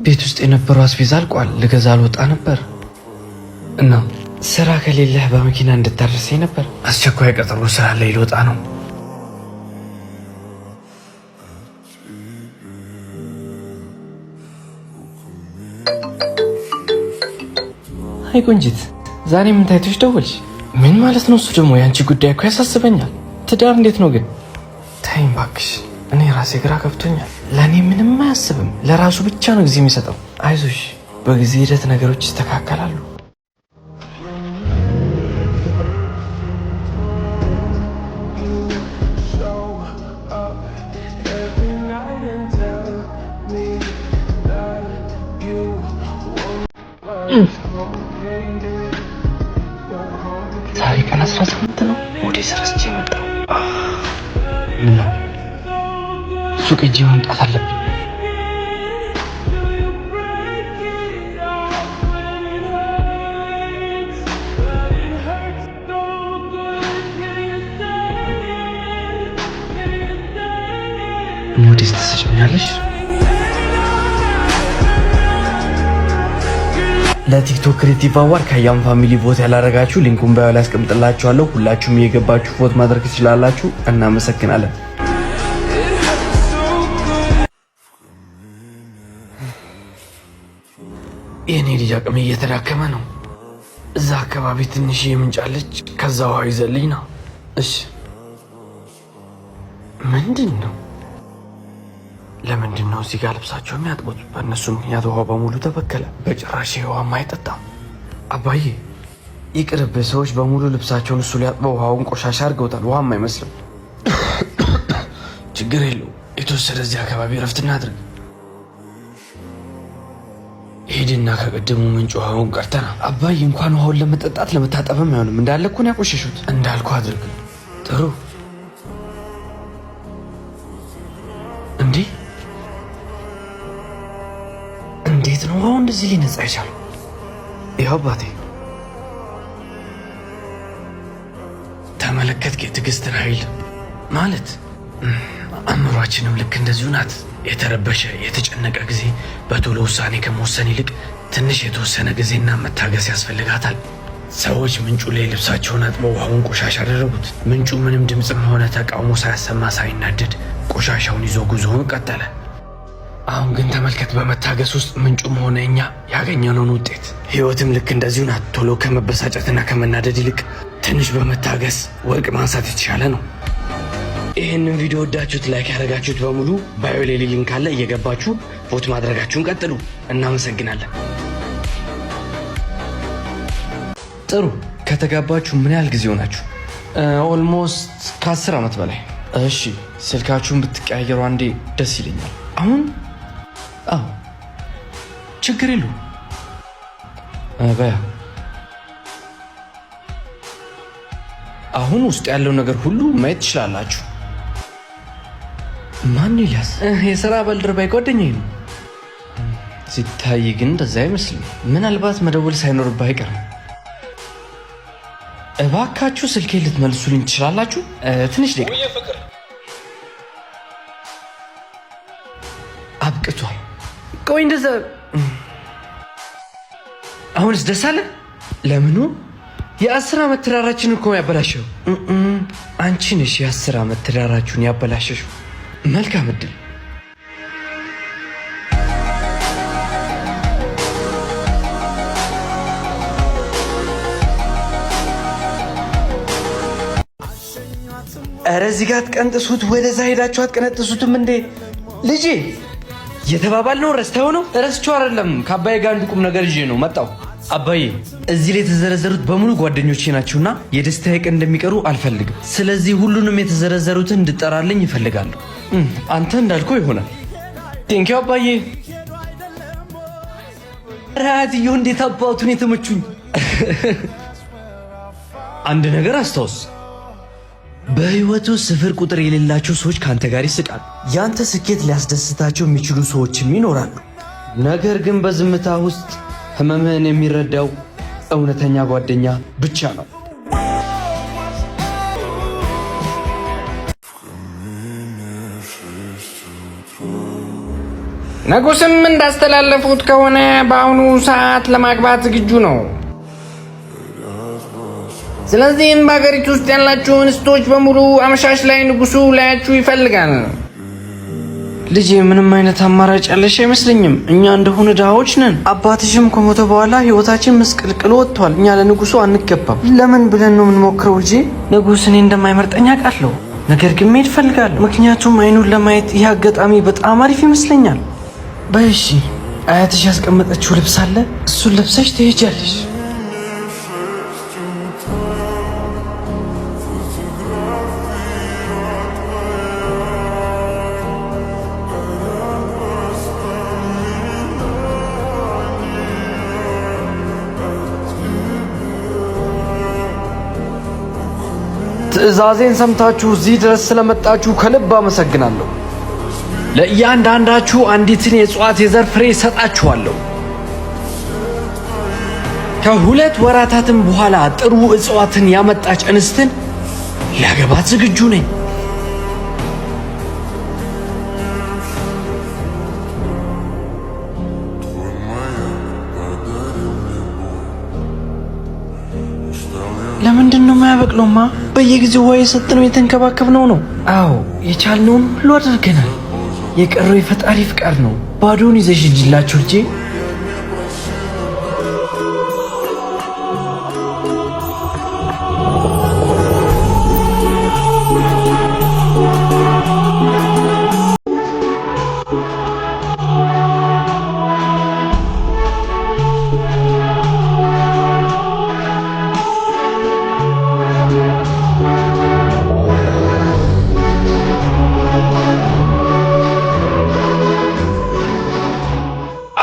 ቤት ውስጥ የነበረው አስቤዛ አልቋል። ልገዛ አልወጣ ነበር እና ስራ ከሌለህ በመኪና እንድታደርሰኝ ነበር። አስቸኳይ ቀጠሮ ስላለኝ ልወጣ ነው። አይ ቆንጂት፣ ዛሬ ምን ታይቶሽ ደወልሽ? ምን ማለት ነው እሱ ደግሞ? የአንቺ ጉዳይ እኮ ያሳስበኛል። ትዳር እንዴት ነው ግን? ተይኝ እባክሽ፣ እኔ ራሴ ግራ ገብቶኛል። ለእኔ ምንም አያስብም፣ ለራሱ ብቻ ነው ጊዜ የሚሰጠው። አይዞሽ፣ በጊዜ ሂደት ነገሮች ይስተካከላሉ። ዛሬ ቀን 18 ነው። ወደ ስራስቼ መጣሁ። ምን ነው ሱቅ ሂጅ መምጣት አለብኝ። ሞዴስ ትሰጭኛለሽ? ለቲክቶክ ክሬቲቭ አዋርድ ከያም ፋሚሊ ቮት ያላረጋችሁ ሊንኩን ባዮ ላይ አስቀምጥላችኋለሁ። ሁላችሁም እየገባችሁ ቮት ማድረግ ትችላላችሁ። እናመሰግናለን። የኔ ልጅ አቅም እየተዳከመ ነው። እዛ አካባቢ ትንሽ የምንጫለች፣ ከዛ ውሃ ይዘልኝ ነው። እሺ ምንድን ነው? ለምንድን ነው እዚህ ጋር ልብሳቸው የሚያጥቡት? በእነሱ ምክንያት ውሃ በሙሉ ተበከለ። በጭራሽ ውሃም አይጠጣም። አባዬ ይቅርብ። ሰዎች በሙሉ ልብሳቸውን እሱ ሊያጥበው ውሃውን ቆሻሻ አድርገውታል። ውሃም አይመስልም። ችግር የለው። የተወሰደ እዚህ አካባቢ ረፍት እናድርግ። ሄድና ከቀደሙ ምንጭ ውሃውን ቀርተና። አባዬ እንኳን ውሃውን ለመጠጣት ለመታጠብም አይሆንም። እንዳለ እኮ ነው ያቆሸሹት። እንዳልኩ አድርግ። ጥሩ እንዴ? እንዴት ነው አሁን እንደዚህ ሊነጻ ይቻላል? ይኸው አባቴ ተመለከትክ? የትዕግስትን ኃይል ማለት አእምሯችንም ልክ እንደዚሁ ናት። የተረበሸ የተጨነቀ ጊዜ በቶሎ ውሳኔ ከመወሰን ይልቅ ትንሽ የተወሰነ ጊዜና መታገስ ያስፈልጋታል። ሰዎች ምንጩ ላይ ልብሳቸውን አጥበው ውሃውን ቆሻሻ አደረጉት። ምንጩ ምንም ድምፅም ሆነ ተቃውሞ ሳያሰማ ሳይናደድ ቆሻሻውን ይዞ ጉዞውን ቀጠለ። አሁን ግን ተመልከት፣ በመታገስ ውስጥ ምንጩም ሆነ እኛ ያገኘነውን ውጤት። ህይወትም ልክ እንደዚሁ ናት። ቶሎ ከመበሳጨትና ከመናደድ ይልቅ ትንሽ በመታገስ ወርቅ ማንሳት የተሻለ ነው። ይህንን ቪዲዮ ወዳችሁት ላይክ ያደረጋችሁት በሙሉ ባዮ ላይ ሊንክ አለ፣ እየገባችሁ ቮት ማድረጋችሁን ቀጥሉ። እናመሰግናለን። ጥሩ። ከተጋባችሁ ምን ያህል ጊዜ ሆናችሁ? ኦልሞስት ከ10 ዓመት በላይ። እሺ፣ ስልካችሁን ብትቀያየሩ አንዴ ደስ ይለኛል። አሁን አዎ፣ ችግር የለውም። በያ አሁን ውስጥ ያለው ነገር ሁሉ ማየት ትችላላችሁ። ማን ይላስ? የሥራ ባልደረባዬ ጓደኛዬ ነው። ሲታይ ግን እንደዛ አይመስልም። ምናልባት መደወል ሳይኖርብህ አይቀርም። እባካችሁ ስልኬ ልትመልሱልኝ ትችላላችሁ? ትንሽ ደቂቃ አብቅቷል። ቆይ እንደዛ አሁንስ ደስ አለ? ለምኑ? የ10 ዓመት ትዳራችን እኮ ያበላሸው አንቺ ነሽ። የ10 ዓመት ትዳራችሁን ያበላሸሽው። መልካም እድል። ኧረ እዚህ ጋር አትቀንጥሱት። ወደዛ ሄዳችሁ አትቀነጥሱትም እንዴ? ልጄ የተባባልነው ረስተኸው ነው? ረስቼው አይደለም። ከአባዬ ጋር አንድ ቁም ነገር ይዤ ነው መጣሁ። አባዬ እዚህ ላይ የተዘረዘሩት በሙሉ ጓደኞቼ ናቸውና የደስታዬ ቀን እንደሚቀሩ አልፈልግም። ስለዚህ ሁሉንም የተዘረዘሩትን እንድጠራልኝ ይፈልጋለሁ። አንተ እንዳልከው ይሆናል። ቴንኪው አባዬ። ራትዮ እንዴት አባቱን የተመቹኝ። አንድ ነገር አስታውስ፣ በህይወቱ ስፍር ቁጥር የሌላቸው ሰዎች ካንተ ጋር ይስቃሉ። ያንተ ስኬት ሊያስደስታቸው የሚችሉ ሰዎችም ይኖራሉ። ነገር ግን በዝምታ ውስጥ ህመምህን የሚረዳው እውነተኛ ጓደኛ ብቻ ነው። ንጉስም እንዳስተላለፉት ከሆነ በአሁኑ ሰዓት ለማግባት ዝግጁ ነው። ስለዚህም በሀገሪቱ ውስጥ ያላችሁ እንስቶች በሙሉ አመሻሽ ላይ ንጉሱ ላያችሁ ይፈልጋል። ልጄ ምንም አይነት አማራጭ ያለሽ አይመስለኝም። እኛ እንደሆነ ድሃዎች ነን። አባትሽም ከሞተ በኋላ ህይወታችን መስቀልቅሎ ወጥቷል። እኛ ለንጉሱ አንገባም። ለምን ብለን ነው የምንሞክረው? ልጄ ንጉስ እኔ እንደማይመርጠኝ አውቃለሁ። ነገር ግን መሄድ እፈልጋለሁ። ምክንያቱም አይኑን ለማየት ይህ አጋጣሚ በጣም አሪፍ ይመስለኛል። በእሺ አያትሽ ያስቀመጠችው ልብስ አለ፣ እሱን ለብሰሽ ትሄጃለሽ። ትዕዛዜን ሰምታችሁ እዚህ ድረስ ስለመጣችሁ ከልብ አመሰግናለሁ። ለእያንዳንዳችሁ አንዲትን የእጽዋት የዘር ፍሬ እሰጣችኋለሁ። ከ2 ወራታትም በኋላ ጥሩ እጽዋትን ያመጣች እንስትን ላገባት ዝግጁ ነኝ። ለምንድን ነው የማያበቅለውማ? በየጊዜው ውሃ የሰጠነው የተንከባከብነው ነው። አዎ የቻልነውን ሁሉ አድርገናል። የቀረው የፈጣሪ ፍቃድ ነው። ባዶን ይዘሽ ሂጂላችሁ ልጄ።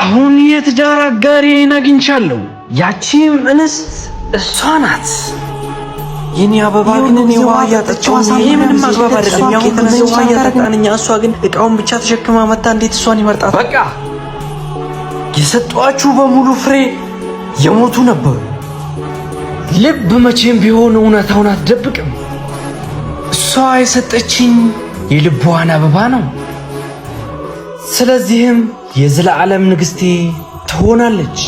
አሁን የትዳር አጋሪን አግኝቻለሁ። ያቺም እንስት እሷ ናት። የኔ አበባ ግን እኔ ውሃ እያጠጣሁ ይሄ ምንም አግባብ አይደለም። ያው ከነዚህ ውሃ እያጠጣን እሷ ግን እቃውን ብቻ ተሸክማ መጣ። እንዴት እሷን ይመርጣት? በቃ የሰጧችሁ በሙሉ ፍሬ የሞቱ ነበሩ። ልብ መቼም ቢሆን እውነታውን አትደብቅም። እሷ የሰጠችኝ የልቧን አበባ ነው። ስለዚህም የዘላለም ንግስቴ ትሆናለች።